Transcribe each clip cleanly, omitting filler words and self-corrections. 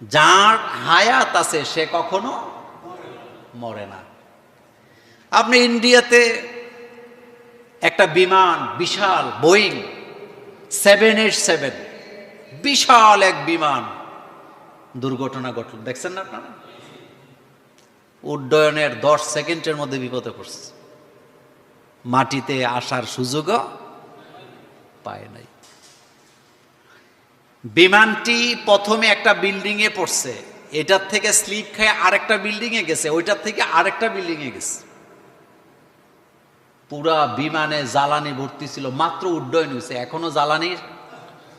যার হায়াত আছে সে কখনো মরে না। আপনি ইন্ডিয়াতে একটা বিমান, বিশাল বোয়িং 787, বিশাল এক বিমান দুর্ঘটনা ঘটল, দেখছেন না আপনারা? উড্ডয়নের 10 সেকেন্ডের মধ্যে বিপদে পড়ছে, মাটিতে আসার সুযোগও পায় নাই। বিমানটি প্রথমে একটা বিল্ডিং এ পড়ছে, এটার থেকে স্লিপ খেয়ে আরেকটা বিল্ডিং এ গেছে, ওইটার থেকে আরেকটা বিল্ডিং এ গেছে। পুরা বিমানে জ্বালানি ভর্তি ছিল, মাত্র উড্ডয়ন হয়েছে, এখনো জ্বালানির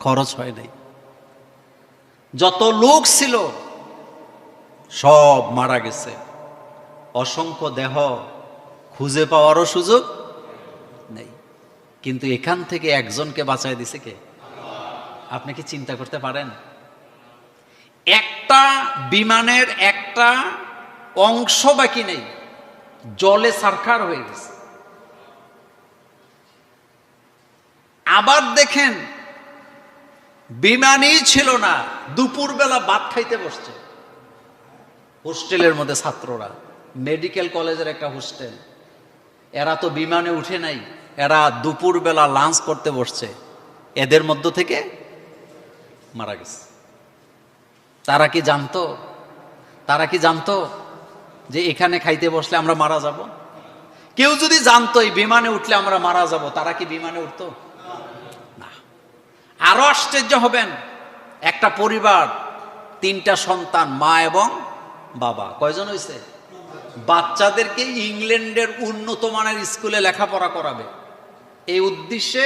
খরচ হয় নাই। যত লোক ছিল সব মারা গেছে, অসংখ্য দেহ খুঁজে পাওয়ারও সুযোগ নেই। কিন্তু এখান থেকে একজনকে বাঁচায় দিছে কে? আপনি কি চিন্তা করতে পারেন? একটা বিমানের একটা অংশ বাকি নেই, জলে সারখার হয়ে গেছে। আবার দেখেন, বিমানই ছিল না, দুপুরবেলা ভাত খাইতে বসছে হোস্টেলের মধ্যে ছাত্ররা, মেডিকেল কলেজের একটা হোস্টেল। এরা তো বিমানে উঠে নাই, এরা দুপুরবেলা লাঞ্চ করতে বসছে, এদের মধ্য থেকে মারা গেছে। তারা কি জানতো? তারা কি জানতো যে এখানে খাইতে বসলে আমরা মারা যাব? কেউ যদি জানতো এই বিমানে উঠলে আমরা মারা যাব, তারা কি বিমানে উঠতো? না। আরো আশ্চর্য হবেন, একটা পরিবার, 3টা সন্তান, মা এবং বাবা, কয়জন হয়েছে? বাচ্চাদেরকে ইংল্যান্ডের উন্নত মানের স্কুলে লেখাপড়া করাবে, এই উদ্দেশ্যে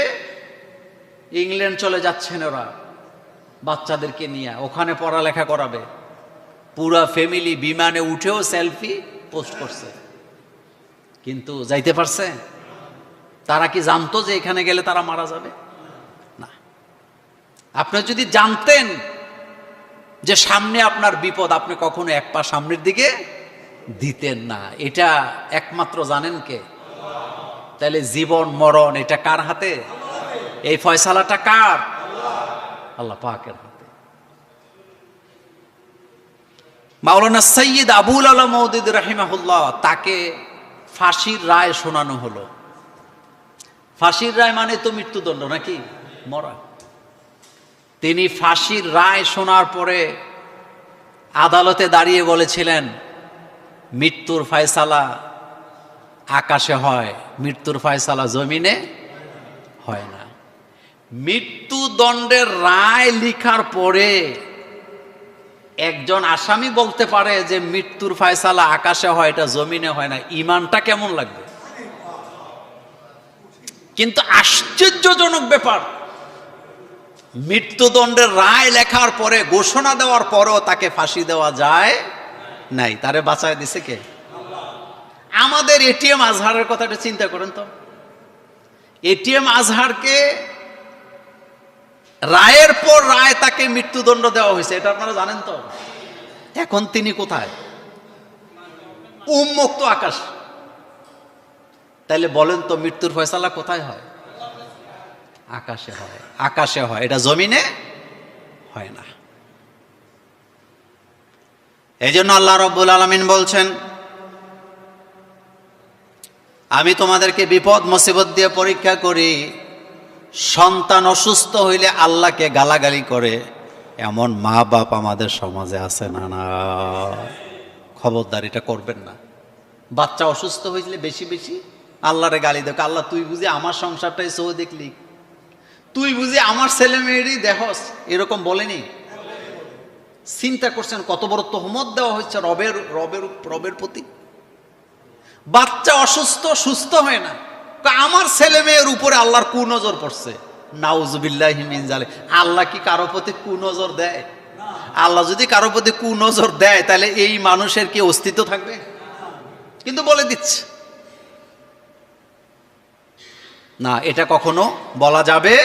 ইংল্যান্ড চলে যাচ্ছেন ওরা, বাচ্চাদেরকে নিয়ে ওখানে পড়ালেখা করাবে। পুরা ফ্যামিলি বিমানে উঠেও সেলফি পোস্ট করছে, কিন্তু যাইতে পারছে? তারা কি জানতো যে এখানে গেলে তারা মারা যাবে? না। আপনি যদি জানতেন যে সামনে আপনার বিপদ, আপনি কখনো এক পা সামনের দিকে দিতেন না। এটা একমাত্র জানেন কে? তাহলে জীবন মরণ এটা কার হাতে? এই ফয়সালাটা কার? আল্লাহ পাকের হাতে। মাওলানা সৈয়দ আবুল আলা মওদুদী রাহিমাহুল্লাহ, তাকে ফাঁসির রায় শোনানো হলো। ফাঁসির রায় মানে তো মৃত্যুদণ্ড নাকি? মরা। তিনি ফাঁসির রায় শোনার পরে আদালতে দাঁড়িয়ে বলেছিলেন, মৃত্যুর ফয়সালা আকাশে হয়, মৃত্যুর ফয়সালা জমিনে হয় না। মৃত্যুদণ্ডের রায় লিখার পরে একজন আসামি বলতে পারে যে মৃত্যুর ফয়সালা আকাশে হয়, এটা জমিনে হয় না, ইমানটা কেমন লাগবে? কিন্তু আশ্চর্যজনক ব্যাপার, মৃত্যুদণ্ডের রায় লেখার পরে, ঘোষণা দেওয়ার পরেও তাকে ফাঁসি দেওয়া যায় নাই। তারে বাঁচায় দিছে কে? আমাদের এটিএম আজহারের কথাটা চিন্তা করেন তো। এটিএম আজহারকে রায়ের পর রায় তাকে মৃত্যুদণ্ড দেওয়া হয়েছে, এটা আপনারা জানেন তো। এখন তিনি কোথায়? উন্মুক্ত আকাশ। তাইলে বলেন তো, মৃত্যুর ফয়সালা কোথায় হয়? আকাশে হয়। আকাশে হয়, এটা জমিনে হয় না। এই জন্য আল্লাহ রাব্বুল আলামিন বলছেন, আমি তোমাদেরকে বিপদ মুসিবত দিয়ে পরীক্ষা করি। সন্তান অসুস্থ হইলে আল্লাহকে গালাগালি করে এমন মা বাপ আমাদের সমাজে আছে না? না, খবরদার, এটা করবেন না। বাচ্চা অসুস্থ হয়েছিল বেশি বেশি আল্লাহরে গালি দেখ, আল্লাহ তুই বুঝি আমার সংসারটাই সহ দেখলি, তুই বুঝি আমার ছেলে মেয়েরই দেখস, এরকম বলেনি? চিন্তা করছেন কত বড় তহমত দেওয়া হচ্ছে রবের রবের রবের প্রতি। বাচ্চা অসুস্থ, সুস্থ হয় না, আমার ছেলে মেয়ের উপরে আল্লাহর কুনজর পড়ছে। নাউজুবিল্লাহি মিন জালিক। আল্লাহ কি কারো প্রতি কুনজর দেয়? আল্লাহ যদি কারো প্রতি কুনজর দেয়, তাহলে এই মানুষের কি অস্তিত্ব থাকবে? কিন্তু বলে দিচ্ছে না, এটা কখনো বলা যাবে